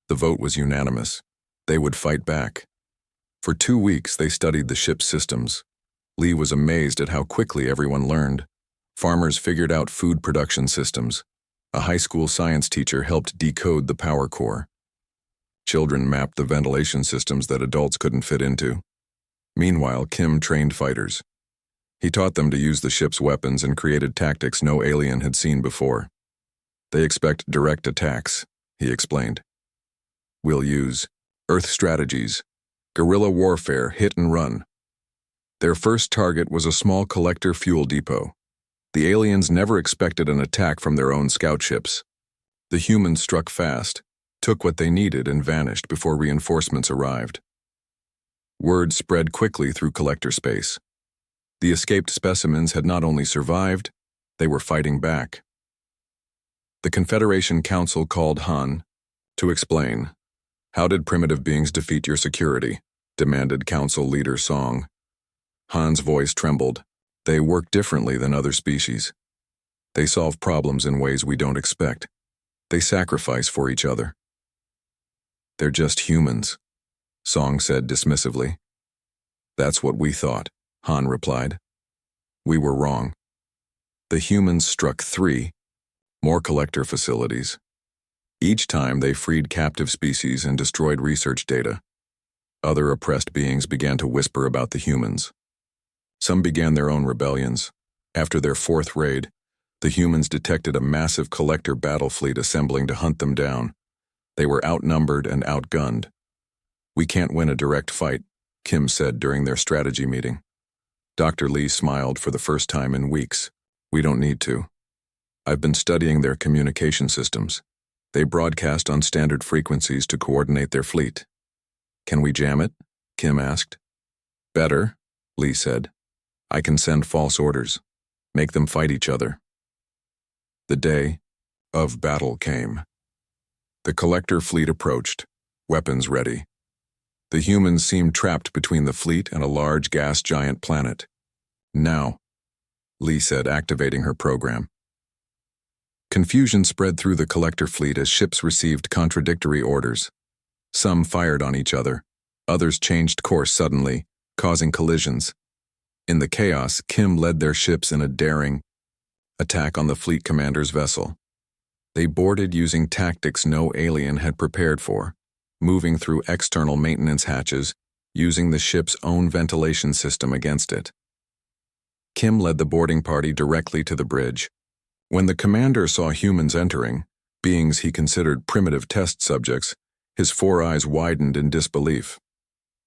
The vote was unanimous. They would fight back. For 2 weeks, they studied the ship's systems. Lee was amazed at how quickly everyone learned. Farmers figured out food production systems. A high school science teacher helped decode the power core. Children mapped the ventilation systems that adults couldn't fit into. Meanwhile, Kim trained fighters. He taught them to use the ship's weapons and created tactics no alien had seen before. They expect direct attacks, he explained. We'll use Earth strategies, guerrilla warfare, hit and run. Their first target was a small collector fuel depot. The aliens never expected an attack from their own scout ships. The humans struck fast, took what they needed, and vanished before reinforcements arrived. Word spread quickly through collector space. The escaped specimens had not only survived, they were fighting back. The Confederation Council called Han to explain. How did primitive beings defeat your security? Demanded Council Leader Song. Han's voice trembled. They work differently than other species. They solve problems in ways we don't expect. They sacrifice for each other. They're just humans, Song said dismissively. That's what we thought, Han replied. We were wrong. The humans struck 3 more collector facilities. Each time they freed captive species and destroyed research data. Other oppressed beings began to whisper about the humans. Some began their own rebellions. After their 4th raid, the humans detected a massive collector battle fleet assembling to hunt them down. They were outnumbered and outgunned. We can't win a direct fight, Kim said during their strategy meeting. Dr. Lee smiled for the first time in weeks. We don't need to. I've been studying their communication systems. They broadcast on standard frequencies to coordinate their fleet. Can we jam it? Kim asked. Better, Lee said. I can send false orders. Make them fight each other. The day of battle came. The collector fleet approached, weapons ready. The humans seemed trapped between the fleet and a large gas giant planet. Now, Lee said, activating her program. Confusion spread through the collector fleet as ships received contradictory orders. Some fired on each other, others changed course suddenly, causing collisions. In the chaos, Kim led their ships in a daring attack on the fleet commander's vessel. They boarded using tactics no alien had prepared for, moving through external maintenance hatches, using the ship's own ventilation system against it. Kim led the boarding party directly to the bridge. When the commander saw humans entering, beings he considered primitive test subjects, his 4 eyes widened in disbelief.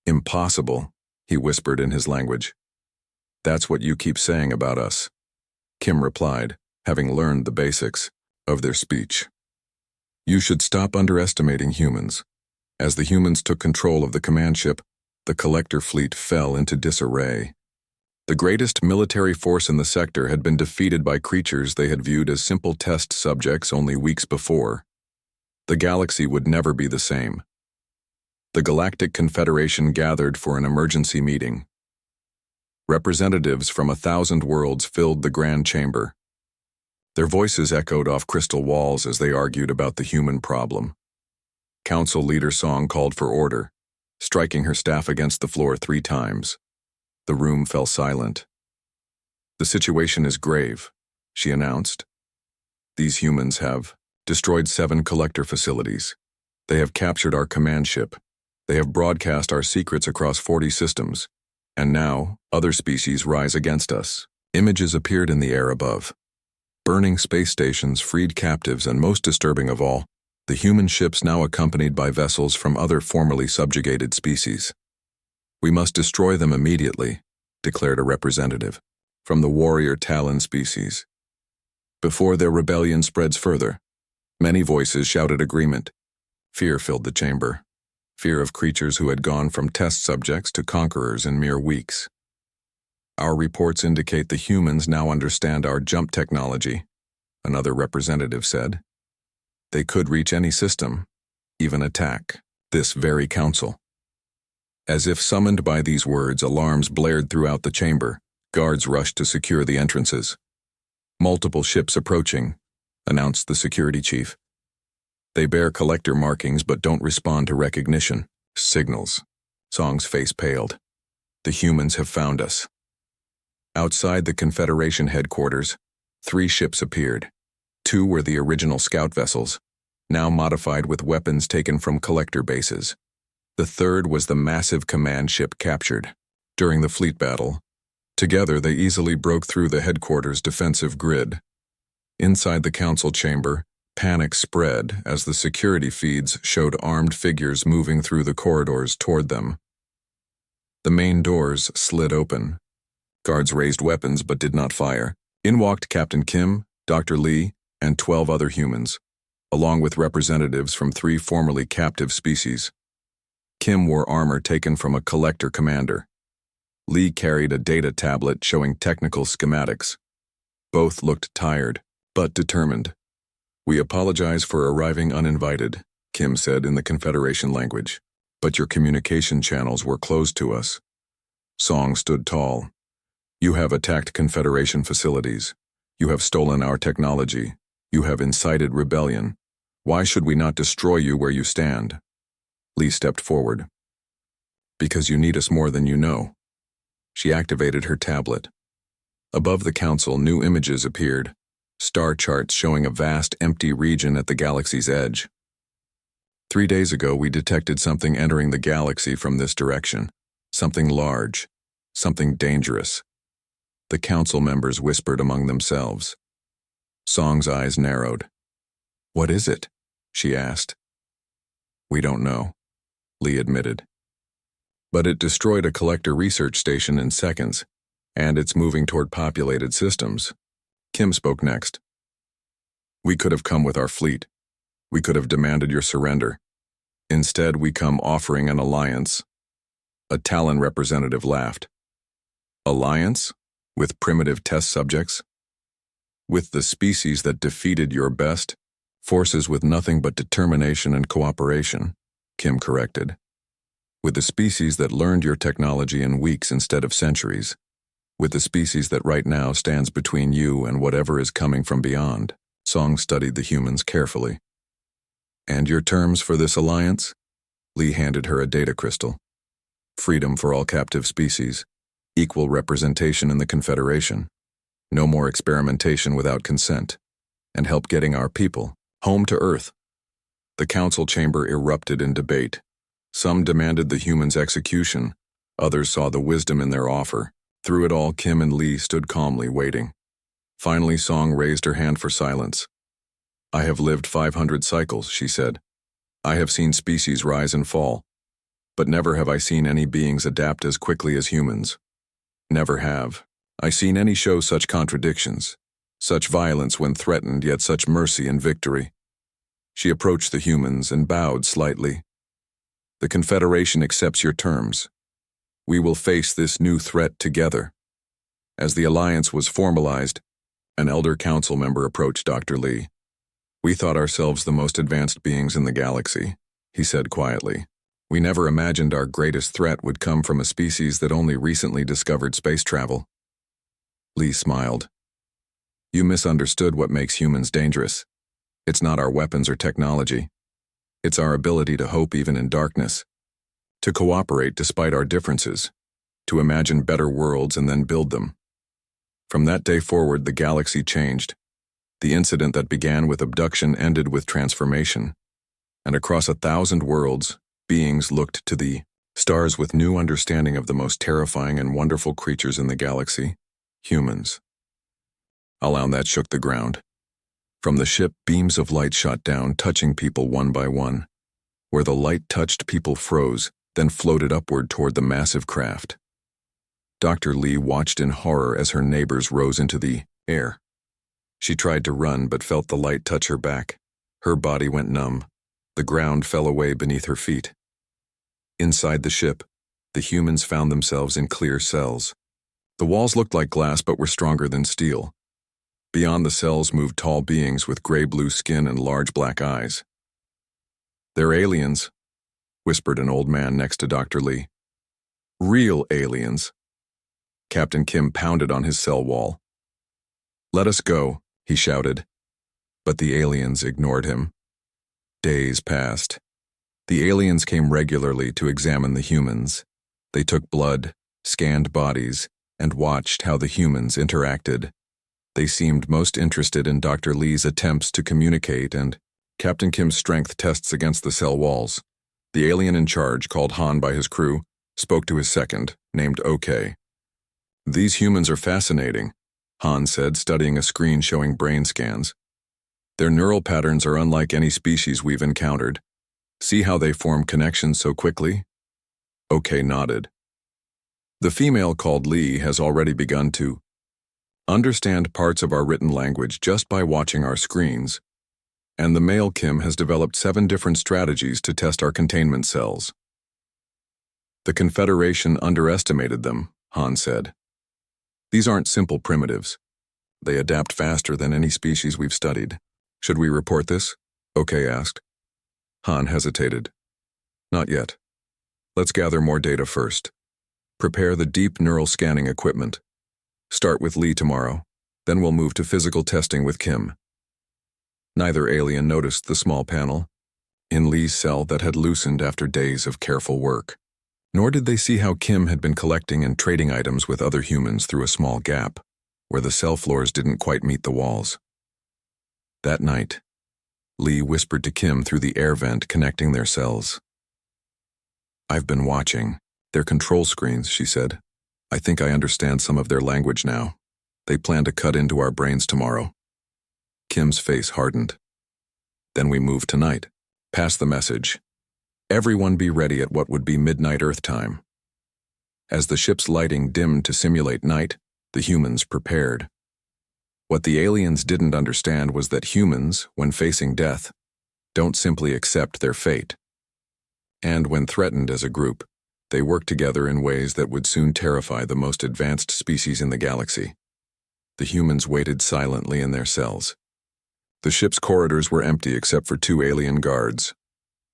Impossible, he whispered in his language. That's what you keep saying about us, Kim replied, having learned the basics of their speech. You should stop underestimating humans. As the humans took control of the command ship, the collector fleet fell into disarray. The greatest military force in the sector had been defeated by creatures they had viewed as simple test subjects only weeks before. The galaxy would never be the same. The Galactic Confederation gathered for an emergency meeting. Representatives from 1,000 worlds filled the grand chamber. Their voices echoed off crystal walls as they argued about the human problem. Council Leader Song called for order, striking her staff against the floor 3 times. The room fell silent. The situation is grave, she announced. These humans have destroyed 7 collector facilities. They have captured our command ship. They have broadcast our secrets across 40 systems. And now, other species rise against us. Images appeared in the air above. Burning space stations, freed captives, and most disturbing of all, the human ships now accompanied by vessels from other formerly subjugated species. We must destroy them immediately, declared a representative from the warrior Talon species. Before their rebellion spreads further, many voices shouted agreement. Fear filled the chamber. Fear of creatures who had gone from test subjects to conquerors in mere weeks. Our reports indicate the humans now understand our jump technology, another representative said. They could reach any system, even attack this very council. As if summoned by these words, alarms blared throughout the chamber. Guards rushed to secure the entrances. Multiple ships approaching, announced the security chief. They bear collector markings but don't respond to recognition. Signals. Song's face paled. The humans have found us. Outside the Confederation headquarters, 3 ships appeared. 2 were the original scout vessels, now modified with weapons taken from collector bases. The 3rd was the massive command ship captured during the fleet battle. Together, they easily broke through the headquarters' defensive grid. Inside the council chamber, panic spread as the security feeds showed armed figures moving through the corridors toward them. The main doors slid open. Guards raised weapons but did not fire. In walked Captain Kim, Dr. Lee, and 12 other humans, along with representatives from 3 formerly captive species. Kim wore armor taken from a collector commander. Lee carried a data tablet showing technical schematics. Both looked tired, but determined. "We apologize for arriving uninvited," Kim said in the Confederation language, "but your communication channels were closed to us." Song stood tall. "You have attacked Confederation facilities. You have stolen our technology. You have incited rebellion. Why should we not destroy you where you stand?" Lee stepped forward. "Because you need us more than you know." She activated her tablet. Above the council, new images appeared, star charts showing a vast, empty region at the galaxy's edge. 3 days ago, we detected something entering the galaxy from this direction. Something large. Something dangerous. The council members whispered among themselves. Song's eyes narrowed. "What is it?" she asked. "We don't know," Lee admitted. "But it destroyed a collector research station in seconds, and it's moving toward populated systems." Kim spoke next. "We could have come with our fleet. We could have demanded your surrender. Instead, we come offering an alliance." A Talon representative laughed. "Alliance? With primitive test subjects? With the species that defeated your best? Forces with nothing but determination and cooperation," Kim corrected. "With the species that learned your technology in weeks instead of centuries. With the species that right now stands between you and whatever is coming from beyond." Song studied the humans carefully. "And your terms for this alliance?" Lee handed her a data crystal. "Freedom for all captive species. Equal representation in the Confederation. No more experimentation without consent. And help getting our people home to Earth." The council chamber erupted in debate. Some demanded the humans' execution. Others saw the wisdom in their offer. Through it all, Kim and Lee stood calmly, waiting. Finally, Song raised her hand for silence. "I have lived 500 cycles," she said. "I have seen species rise and fall. But never have I seen any beings adapt as quickly as humans. Never have I seen any show such contradictions, such violence when threatened, yet such mercy and victory." She approached the humans and bowed slightly. "The Confederation accepts your terms. We will face this new threat together." As the alliance was formalized, an elder council member approached Dr. Lee. "We thought ourselves the most advanced beings in the galaxy," he said quietly. "We never imagined our greatest threat would come from a species that only recently discovered space travel." Lee smiled. "You misunderstood what makes humans dangerous. It's not our weapons or technology. It's our ability to hope even in darkness, to cooperate despite our differences, to imagine better worlds and then build them." From that day forward, the galaxy changed. The incident that began with abduction ended with transformation. And across 1,000 worlds, beings looked to the stars with new understanding of the most terrifying and wonderful creatures in the galaxy, humans. Around that shook the ground. From the ship, beams of light shot down, touching people one by one. Where the light touched, people froze, then floated upward toward the massive craft. Dr. Lee watched in horror as her neighbors rose into the air. She tried to run but felt the light touch her back. Her body went numb. The ground fell away beneath her feet. Inside the ship, the humans found themselves in clear cells. The walls looked like glass but were stronger than steel. Beyond the cells moved tall beings with gray-blue skin and large black eyes. "They're aliens," whispered an old man next to Dr. Lee. "Real aliens." Captain Kim pounded on his cell wall. "Let us go," he shouted. But the aliens ignored him. Days passed. The aliens came regularly to examine the humans. They took blood, scanned bodies, and watched how the humans interacted. They seemed most interested in Dr. Lee's attempts to communicate and Captain Kim's strength tests against the cell walls. The alien in charge, called Han by his crew, spoke to his second, named OK. "These humans are fascinating," Han said, studying a screen showing brain scans. "Their neural patterns are unlike any species we've encountered. See how they form connections so quickly?" OK nodded. "The female called Lee has already begun to understand parts of our written language just by watching our screens, and the male Kim has developed 7 different strategies to test our containment cells." "The Confederation underestimated them," Han said. "These aren't simple primitives. They adapt faster than any species we've studied. Should we report this?" OK asked. Han hesitated. "Not yet. Let's gather more data first. Prepare the deep neural scanning equipment. Start with Lee tomorrow, then we'll move to physical testing with Kim." Neither alien noticed the small panel in Lee's cell that had loosened after days of careful work. Nor did they see how Kim had been collecting and trading items with other humans through a small gap, where the cell floors didn't quite meet the walls. That night, Lee whispered to Kim through the air vent connecting their cells. "I've been watching their control screens," she said. "I think I understand some of their language now. They plan to cut into our brains tomorrow." Kim's face hardened. "Then we move tonight. Pass the message. Everyone be ready at what would be midnight Earth time." As the ship's lighting dimmed to simulate night, the humans prepared. What the aliens didn't understand was that humans, when facing death, don't simply accept their fate. And when threatened as a group, they work together in ways that would soon terrify the most advanced species in the galaxy. The humans waited silently in their cells. The ship's corridors were empty except for 2 alien guards.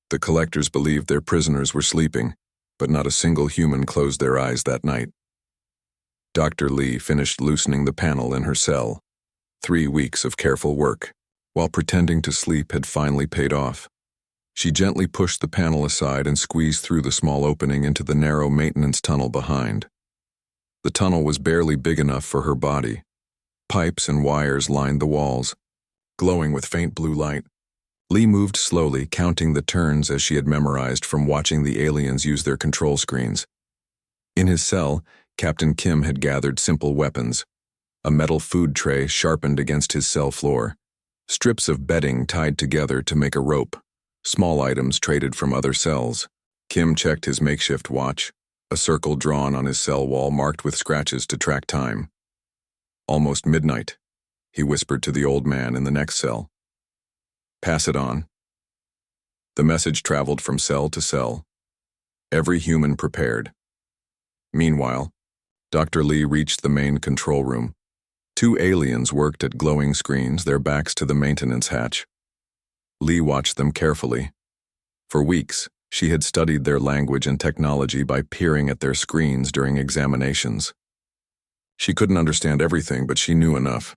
The collectors believed their prisoners were sleeping, but not a single human closed their eyes that night. Dr. Lee finished loosening the panel in her cell. 3 weeks of careful work, while pretending to sleep, had finally paid off. She gently pushed the panel aside and squeezed through the small opening into the narrow maintenance tunnel behind. The tunnel was barely big enough for her body. Pipes and wires lined the walls, glowing with faint blue light. Lee moved slowly, counting the turns as she had memorized from watching the aliens use their control screens. In his cell, Captain Kim had gathered simple weapons: a metal food tray sharpened against his cell floor, strips of bedding tied together to make a rope, small items traded from other cells. Kim checked his makeshift watch, a circle drawn on his cell wall marked with scratches to track time. "Almost midnight," he whispered to the old man in the next cell. "Pass it on." The message traveled from cell to cell. Every human prepared. Meanwhile, Dr. Lee reached the main control room. 2 aliens worked at glowing screens, their backs to the maintenance hatch. Lee watched them carefully. For weeks, she had studied their language and technology by peering at their screens during examinations. She couldn't understand everything, but she knew enough.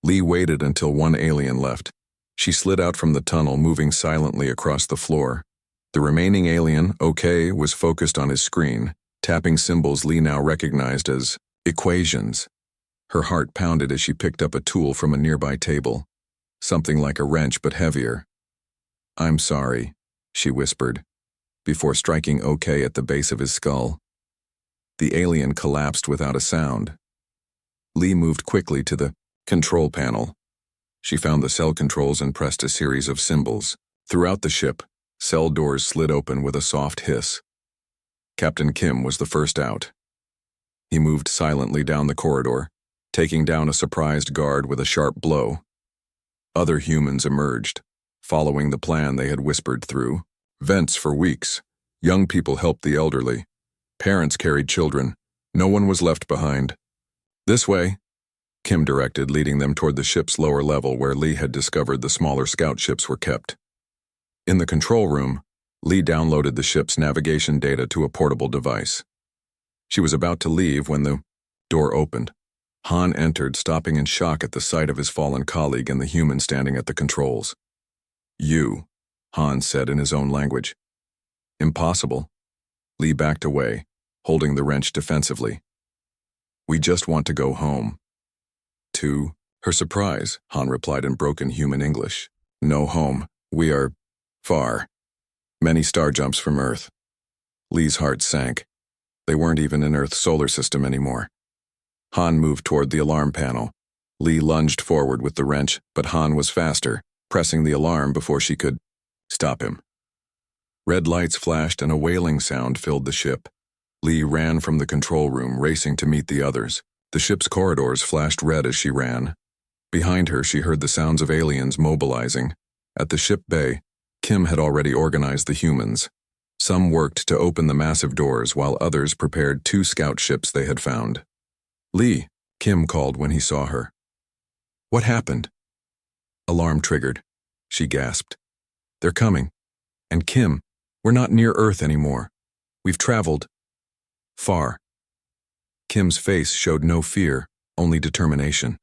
Lee waited until 1 alien left. She slid out from the tunnel, moving silently across the floor. The remaining alien, OK, was focused on his screen, tapping symbols Lee now recognized as equations. Her heart pounded as she picked up a tool from a nearby table, something like a wrench but heavier. "I'm sorry," she whispered, before striking OK at the base of his skull. The alien collapsed without a sound. Lee moved quickly to the control panel. She found the cell controls and pressed a series of symbols. Throughout the ship, cell doors slid open with a soft hiss. Captain Kim was the first out. He moved silently down the corridor, taking down a surprised guard with a sharp blow. Other humans emerged, following the plan they had whispered through. Vents for weeks. Young people helped the elderly. Parents carried children. No one was left behind. "This way," Kim directed, leading them toward the ship's lower level where Lee had discovered the smaller scout ships were kept. In the control room, Lee downloaded the ship's navigation data to a portable device. She was about to leave when the door opened. Han entered, stopping in shock at the sight of his fallen colleague and the human standing at the controls. "You," Han said in his own language. Impossible. Lee backed away, holding the wrench defensively. We just want to go home. To her surprise, Han replied in broken human English. No home. We are far. Many star jumps from Earth. Lee's heart sank. They weren't even in Earth's solar system anymore. Han moved toward the alarm panel. Lee lunged forward with the wrench, but Han was faster, pressing the alarm before she could stop him. Red lights flashed and a wailing sound filled the ship. Lee ran from the control room, racing to meet the others. The ship's corridors flashed red as she ran. Behind her, she heard the sounds of aliens mobilizing. At the ship bay, Kim had already organized the humans. Some worked to open the massive doors, while others prepared 2 scout ships they had found. Lee, Kim called when he saw her. What happened? Alarm triggered. She gasped. They're coming. And Kim, we're not near Earth anymore. We've traveled far. Kim's face showed no fear, only determination.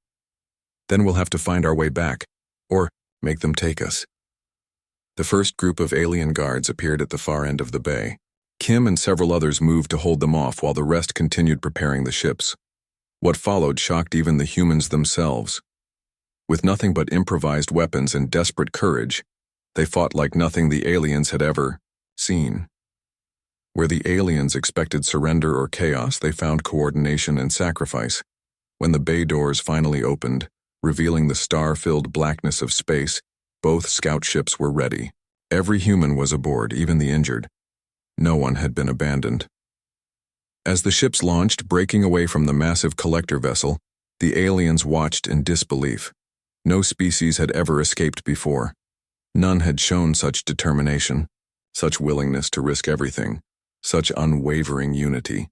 Then we'll have to find our way back, or make them take us. The first group of alien guards appeared at the far end of the bay. Kim and several others moved to hold them off while the rest continued preparing the ships. What followed shocked even the humans themselves. With nothing but improvised weapons and desperate courage, they fought like nothing the aliens had ever seen. Where the aliens expected surrender or chaos, they found coordination and sacrifice. When the bay doors finally opened, revealing the star-filled blackness of space, both scout ships were ready. Every human was aboard, even the injured. No one had been abandoned. As the ships launched, breaking away from the massive collector vessel, the aliens watched in disbelief. No species had ever escaped before. None had shown such determination, such willingness to risk everything, such unwavering unity.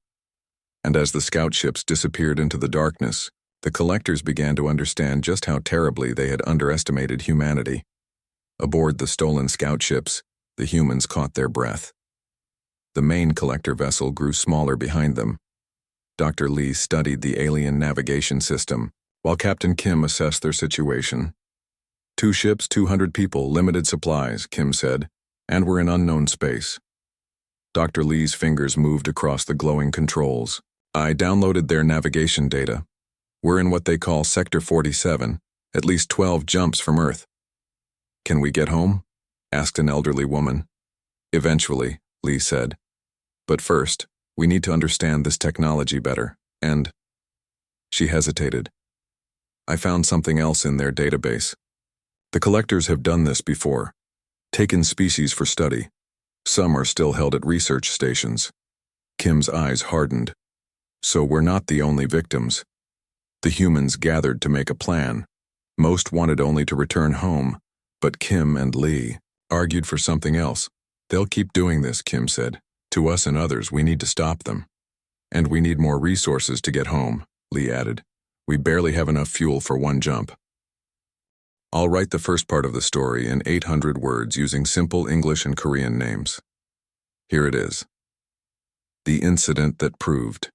And as the scout ships disappeared into the darkness, the collectors began to understand just how terribly they had underestimated humanity. Aboard the stolen scout ships, the humans caught their breath. The main collector vessel grew smaller behind them. Dr. Lee studied the alien navigation system, while Captain Kim assessed their situation. 2 ships, 200 people, limited supplies, Kim said, and we're in unknown space. Dr. Lee's fingers moved across the glowing controls. I downloaded their navigation data. We're in what they call Sector 47, at least 12 jumps from Earth. Can we get home? Asked an elderly woman. Eventually, Lee said. But first, we need to understand this technology better, and... She hesitated. I found something else in their database. The collectors have done this before, taken species for study. Some are still held at research stations. Kim's eyes hardened. So we're not the only victims. The humans gathered to make a plan. Most wanted only to return home, but Kim and Lee argued for something else. They'll keep doing this, Kim said. To us and others, we need to stop them. And we need more resources to get home, Lee added. We barely have enough fuel for 1 jump. I'll write the first part of the story in 800 words using simple English and Korean names. Here it is. The incident that proved.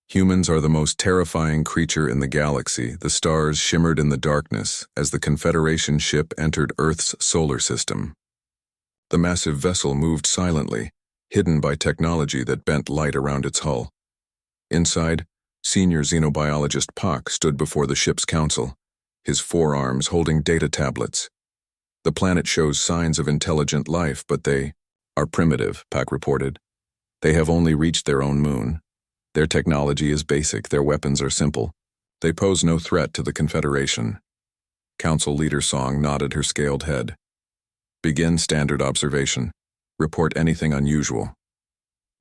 Humans are the most terrifying creature in the galaxy. The stars shimmered in the darkness as the Confederation ship entered Earth's solar system. The massive vessel moved silently, hidden by technology that bent light around its hull. Inside, senior xenobiologist Pak stood before the ship's council, his forearms holding data tablets. The planet shows signs of intelligent life, but they are primitive, Pak reported. They have only reached their own moon. Their technology is basic, their weapons are simple. They pose no threat to the Confederation. Council Leader Song nodded her scaled head. Begin standard observation. Report anything unusual.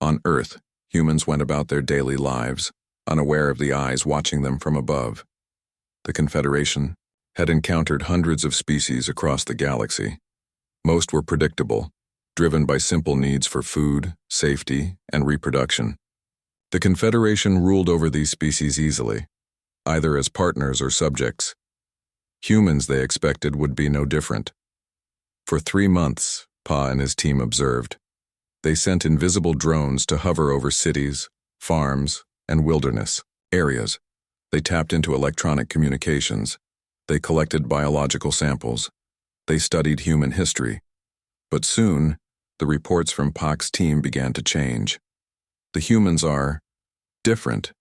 On Earth, humans went about their daily lives, unaware of the eyes watching them from above. The Confederation had encountered hundreds of species across the galaxy. Most were predictable, driven by simple needs for food, safety, and reproduction. The Confederation ruled over these species easily, either as partners or subjects. Humans, they expected, would be no different. For 3 months, Pa and his team observed. They sent invisible drones to hover over cities, farms, and wilderness areas. They tapped into electronic communications. They collected biological samples. They studied human history. But soon, the reports from Pak's team began to change. The humans are different,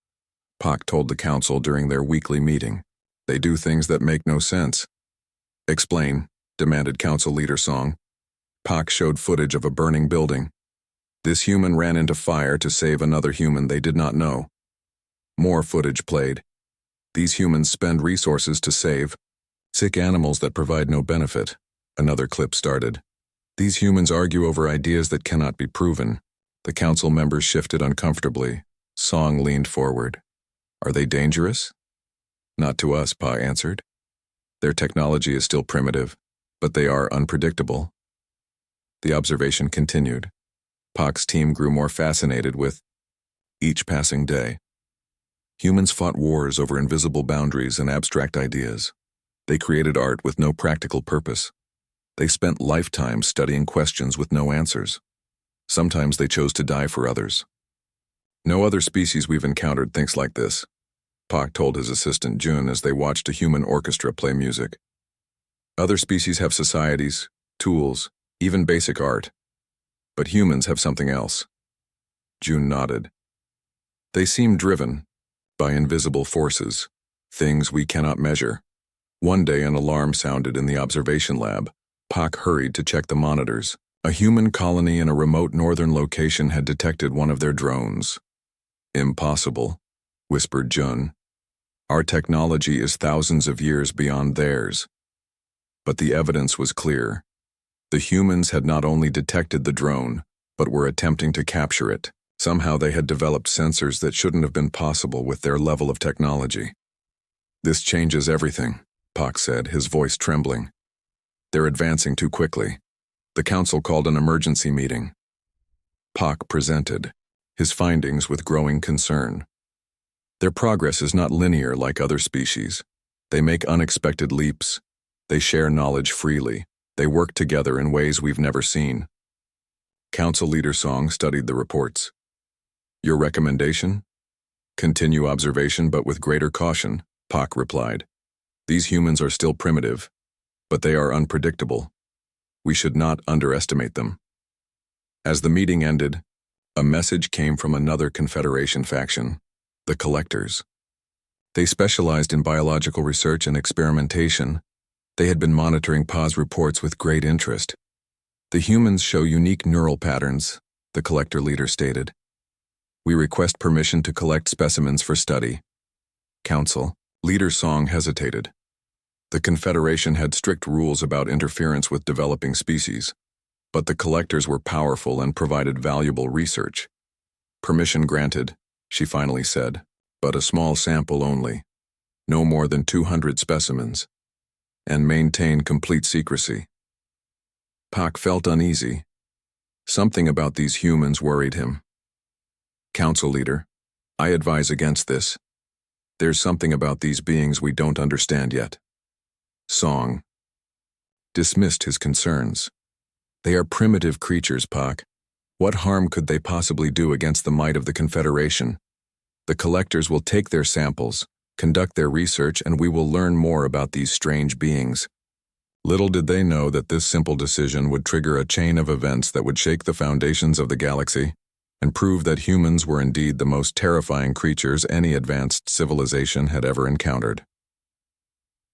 Pak told the council during their weekly meeting. They do things that make no sense. Explain, demanded council leader Song. Pak showed footage of a burning building. This human ran into fire to save another human they did not know. More footage played. These humans spend resources to save sick animals that provide no benefit. Another clip started. These humans argue over ideas that cannot be proven. The council members shifted uncomfortably. Song leaned forward. Are they dangerous? Not to us, Pa answered. Their technology is still primitive, but they are unpredictable. The observation continued. Pak's team grew more fascinated with each passing day. Humans fought wars over invisible boundaries and abstract ideas. They created art with no practical purpose. They spent lifetimes studying questions with no answers. Sometimes they chose to die for others. No other species we've encountered thinks like this, Pak told his assistant Jun as they watched a human orchestra play music. Other species have societies, tools, even basic art. But humans have something else. Jun nodded. They seem driven by invisible forces, things we cannot measure. One day an alarm sounded in the observation lab. Pak hurried to check the monitors. A human colony in a remote northern location had detected one of their drones. Impossible, whispered Jun. Our technology is thousands of years beyond theirs. But the evidence was clear. The humans had not only detected the drone, but were attempting to capture it. Somehow they had developed sensors that shouldn't have been possible with their level of technology. This changes everything, Pak said, his voice trembling. They're advancing too quickly. The council called an emergency meeting. Pak presented his findings with growing concern. Their progress is not linear like other species. They make unexpected leaps. They share knowledge freely. They work together in ways we've never seen. Council leader Song studied the reports. Your recommendation? Continue observation but with greater caution, Pak replied. These humans are still primitive, but they are unpredictable. We should not underestimate them. As the meeting ended, a message came from another Confederation faction, the Collectors. They specialized in biological research and experimentation. They had been monitoring Pa's reports with great interest. The humans show unique neural patterns, the Collector leader stated. We request permission to collect specimens for study. Council, leader Song hesitated. The Confederation had strict rules about interference with developing species, but the Collectors were powerful and provided valuable research. Permission granted, she finally said, but a small sample only, no more than 200 specimens, and maintain complete secrecy. Pak felt uneasy. Something about these humans worried him. Council leader, I advise against this. There's something about these beings we don't understand yet. Song dismissed his concerns. They are primitive creatures, Pak. What harm could they possibly do against the might of the Confederation? The Collectors will take their samples, conduct their research, and we will learn more about these strange beings. Little did they know that this simple decision would trigger a chain of events that would shake the foundations of the galaxy and prove that humans were indeed the most terrifying creatures any advanced civilization had ever encountered.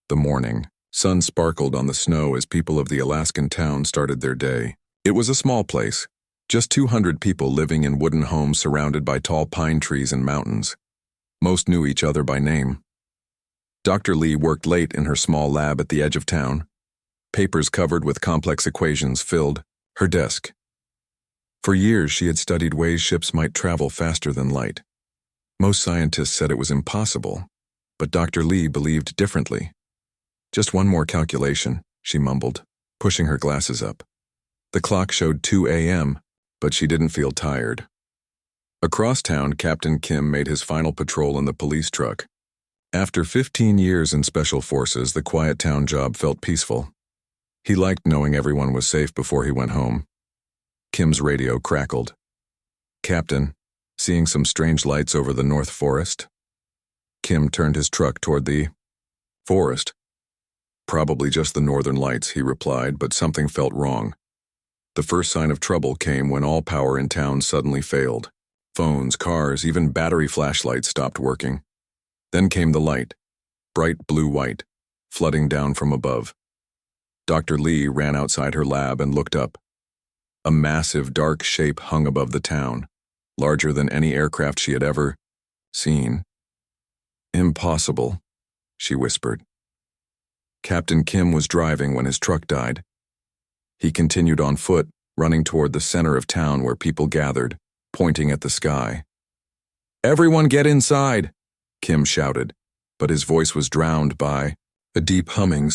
The morning sun sparkled on the snow as people of the Alaskan town started their day. It was a small place, just 200 people living in wooden homes surrounded by tall pine trees and mountains. Most knew each other by name. Dr. Lee worked late in her small lab at the edge of town. Papers covered with complex equations filled her desk. For years she had studied ways ships might travel faster than light. Most scientists said it was impossible, but Dr. Lee believed differently. Just one more calculation, she mumbled, pushing her glasses up. The clock showed 2 a.m., but she didn't feel tired. Across town, Captain Kim made his final patrol in the police truck. After 15 years in special forces, the quiet town job felt peaceful. He liked knowing everyone was safe before he went home. Kim's radio crackled. Captain, seeing some strange lights over the North Forest? Kim turned his truck toward the forest. Probably just the northern lights, he replied, but something felt wrong. The first sign of trouble came when all power in town suddenly failed. Phones, cars, even battery flashlights stopped working. Then came the light, bright blue-white, flooding down from above. Dr. Lee ran outside her lab and looked up. A massive, dark shape hung above the town, larger than any aircraft she had ever seen. "Impossible," she whispered. Captain Kim was driving when his truck died. He continued on foot, running toward the center of town where people gathered, pointing at the sky. "Everyone get inside!" Kim shouted, but his voice was drowned by a deep humming